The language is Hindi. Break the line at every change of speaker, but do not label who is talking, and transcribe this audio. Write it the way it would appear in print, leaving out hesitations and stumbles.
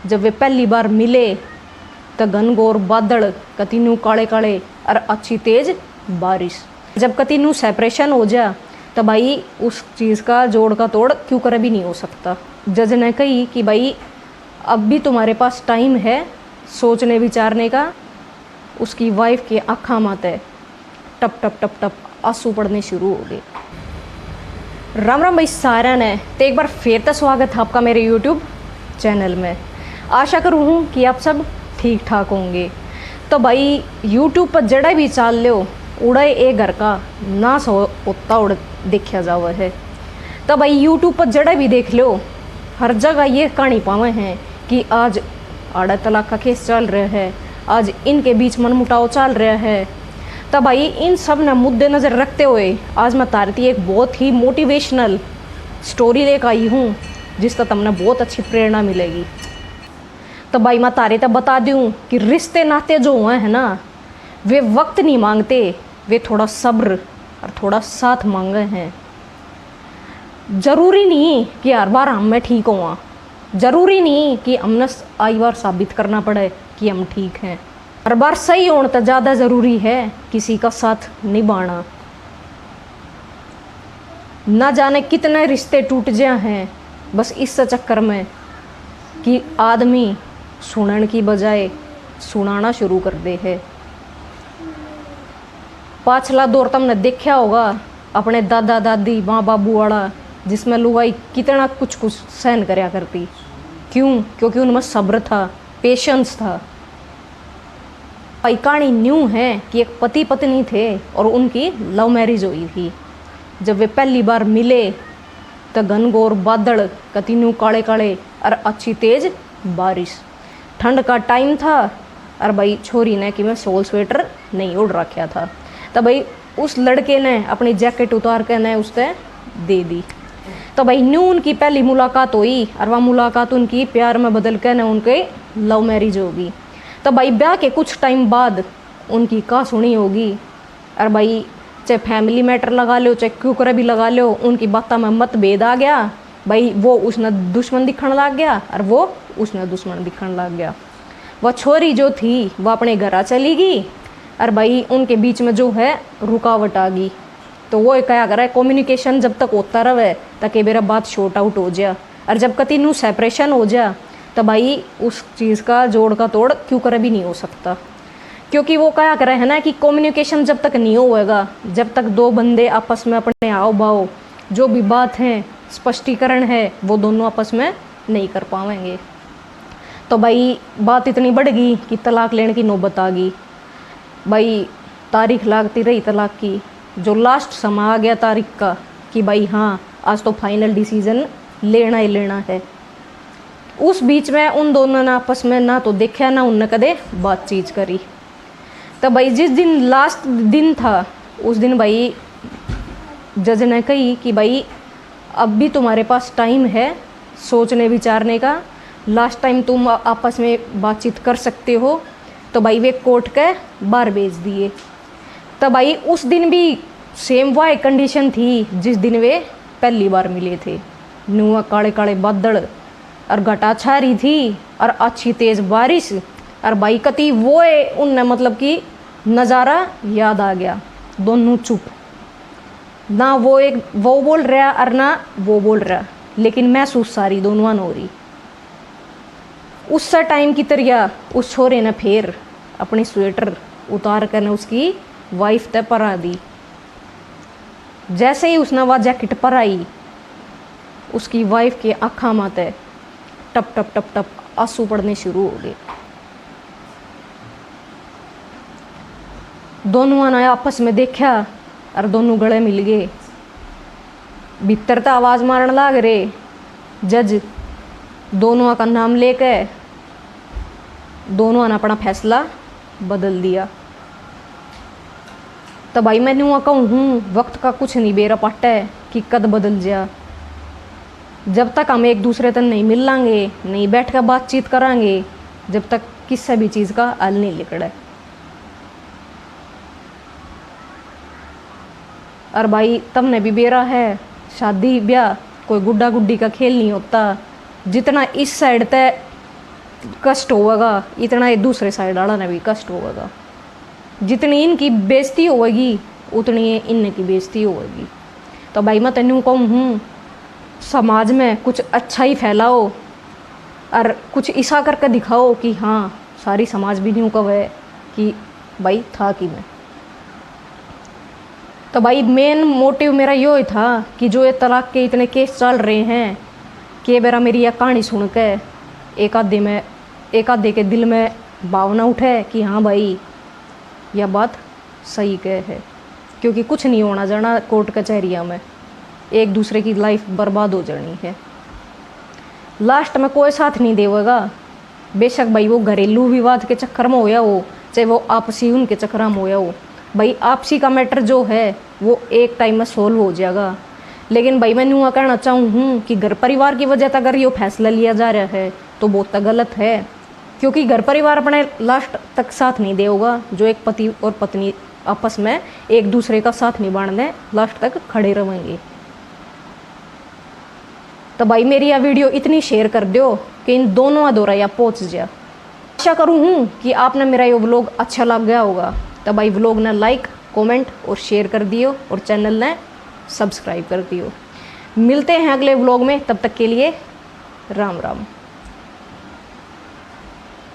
जब वे पहली बार मिले तो घनघोर बादल कतीनू काले काले और अच्छी तेज बारिश। जब कतीनू सेपरेशन हो जा तो भाई उस चीज़ का जोड़ का तोड़ क्यों कर भी नहीं हो सकता। जज ने कही कि भाई अब भी तुम्हारे पास टाइम है सोचने विचारने का। उसकी वाइफ की आँखा माते टप टप टप टप आंसू पड़ने शुरू हो गए। राम राम भाई सारा ने तो एक बार फिर तो स्वागत है आपका मेरे यूट्यूब चैनल में। आशा करूँ हूँ कि आप सब ठीक ठाक होंगे। तो भाई यूट्यूब पर जड़ा भी चाल लो उड़े ए घर का ना सो उतना उड़ देखा जावा है। तो भाई यूट्यूब पर जड़ा भी देख लो हर जगह ये कहानी पावे हैं कि आज आड़ा तलाक का केस चल रहा है, आज इनके बीच मनमुटाव चल रहा है। तो भाई इन सब ने मुद्दे नज़र रखते हुए आज मैं तारती एक बहुत ही मोटिवेशनल स्टोरी लेकर आई हूँ जिसका तुमने बहुत अच्छी प्रेरणा मिलेगी। तो भाई मैं तारे तब बता दूँ कि रिश्ते नाते जो हुए हैं ना वे वक्त नहीं मांगते, वे थोड़ा सब्र और थोड़ा साथ मांगे हैं। ज़रूरी नहीं कि हर बार हम में ठीक हुआ, ज़रूरी नहीं कि हमने आई बार साबित करना पड़े कि हम ठीक हैं। हर बार सही होना तो ज़्यादा ज़रूरी है किसी का साथ निभाना। ना जाने कितने रिश्ते टूट जाए हैं बस इस चक्कर में कि आदमी सुनने की बजाय सुनाना शुरू कर दे है। पाछला दौर तुमने देखा होगा अपने दादा दादी माँ बाबू वाला जिसमें लुगाई कितना कुछ कुछ सहन करया करती। क्यों? क्योंकि उनमें सब्र था, पेशेंस था। भाई कहानी न्यू है कि एक पति पत्नी थे और उनकी लव मैरिज हुई थी। जब वे पहली बार मिले तो घनघोर बादल कतीनू काले काले और अच्छी तेज बारिश। ठंड का टाइम था और भाई छोरी ने कि मैं सोल स्वेटर नहीं उड़ रखा था। तो भाई उस लड़के ने अपनी जैकेट उतार के ने उससे दे दी। तो भाई न्यू उनकी पहली मुलाकात हुई और वह मुलाकात उनकी प्यार में बदल कर न उनके लव मैरिज होगी। तो भाई ब्याह के कुछ टाइम बाद उनकी का सुनी होगी और भाई चाहे फैमिली मैटर लगा लो चाहे क्यों करे भी लगा लो उनकी बातों में मतभेद आ गया। भाई वो उसने दुश्मन दिखने लग गया और वो उसने दुश्मन दिखने लग गया। वह छोरी जो थी वह अपने घर चली गई और भाई उनके बीच में जो है रुकावट आ गई। तो वो क्या करे कम्युनिकेशन जब तक होता रहे ताकि मेरा बात शॉर्ट आउट हो जाए और जब कतीनू सेपरेशन हो जाए तो भाई उस चीज़ का जोड़ का तोड़ क्यों करे भी नहीं हो सकता। क्योंकि वो क्या करे है ना कि कम्युनिकेशन जब तक नहीं होएगा, जब तक दो बंदे आपस में अपने आओ भाव जो भी बात है स्पष्टीकरण है वो दोनों आपस में नहीं कर पाएंगे। तो भाई बात इतनी बढ़ गई कि तलाक लेने की नौबत आ गई। भाई तारीख लागती रही तलाक की। जो लास्ट समय आ गया तारीख का कि भाई हाँ आज तो फाइनल डिसीजन लेना ही लेना है। उस बीच में उन दोनों ने आपस में ना तो देखा ना उनने कदे बातचीत करी। तो भाई जिस दिन लास्ट दिन था उस दिन भाई जज ने कही कि भाई अब भी तुम्हारे पास टाइम है सोचने विचारने का, लास्ट टाइम तुम आपस में बातचीत कर सकते हो। तो भाई वे कोर्ट के बाहर भेज दिए। तो भाई उस दिन भी सेम वही कंडीशन थी जिस दिन वे पहली बार मिले थे। नुआ काले काले बादल और घटा छा रही थी और अच्छी तेज़ बारिश और भाई कती वो उनने मतलब कि नज़ारा याद आ गया। दोनों चुप, ना वो बोल रहा और ना वो बोल रहा, लेकिन महसूस सारी दोनों हो रही। उस टाइम की तरह उस छोरे ने फिर अपनी स्वेटर उतार कर उसकी वाइफ तय परा दी। जैसे ही उसने वह जैकेट पराई उसकी वाइफ की आँखा माते टप टप टप टप आंसू पड़ने शुरू हो गए। दोनों ने आपस में देखा और दोनों गले मिल गए। भीतर तो आवाज़ मारने लग रहे। जज दोनों का नाम लेके दोनों ने अपना फैसला बदल दिया। तो भाई मैं यूँ कहूँ हूँ वक्त का कुछ नहीं बेरा पाटा है कि कद बदल जा। जब तक हम एक दूसरे तक नहीं मिल लांगे नहीं बैठ कर बातचीत करांगे जब तक किसी भी चीज़ का हल नहीं निकले। और भाई तब ने भी बेरा है शादी ब्याह कोई गुड्डा गुड्डी का खेल नहीं होता। जितना इस साइड तय कष्ट होगा इतना ये दूसरे साइड वाला ने भी कष्ट होगा। जितनी इनकी बेइज्जती होगी उतनी इनकी बेइज्जती होगी। तो भाई मैं तेनू कहूँ हूँ समाज में कुछ अच्छा ही फैलाओ और कुछ ऐसा करके दिखाओ कि हाँ सारी समाज भी न्यू कव है कि भाई था कि मैं। तो भाई मेन मोटिव मेरा यो ही था कि जो ये तलाक के इतने केस चल रहे हैं कि बेरा मेरी यह कहानी सुन के एक आधे के दिल में भावना उठे कि हाँ भाई यह बात सही कह है। क्योंकि कुछ नहीं होना जाना कोर्ट कचहरिया में, एक दूसरे की लाइफ बर्बाद हो जानी है। लास्ट में कोई साथ नहीं देगा। बेशक भाई वो घरेलू विवाद के चक्कर में होया हो, चाहे वो आपसी उनके चक्कर में होया हो, भाई आपसी का मैटर जो है वो एक टाइम में सोल्व हो जाएगा। लेकिन भाई मैं यूँ कहना चाहूँ हूँ कि घर परिवार की वजह से अगर ये फैसला लिया जा रहा है तो बहुत गलत है। क्योंकि घर परिवार अपने लास्ट तक साथ नहीं देगा। जो एक पति और पत्नी आपस में एक दूसरे का साथ निभाने लास्ट तक खड़े रहेंगे। तो भाई मेरी यह वीडियो इतनी शेयर कर दो कि इन दोनों दौरा या पहुँच जाए। आशा करूँ हूँ कि आपने मेरा ये व्लॉग अच्छा लग गया होगा। तो भाई व्लॉग ने लाइक कमेंट और शेयर कर दियो और चैनल ने सब्सक्राइब कर दियो। मिलते हैं अगले व्लॉग में, तब तक के लिए राम राम।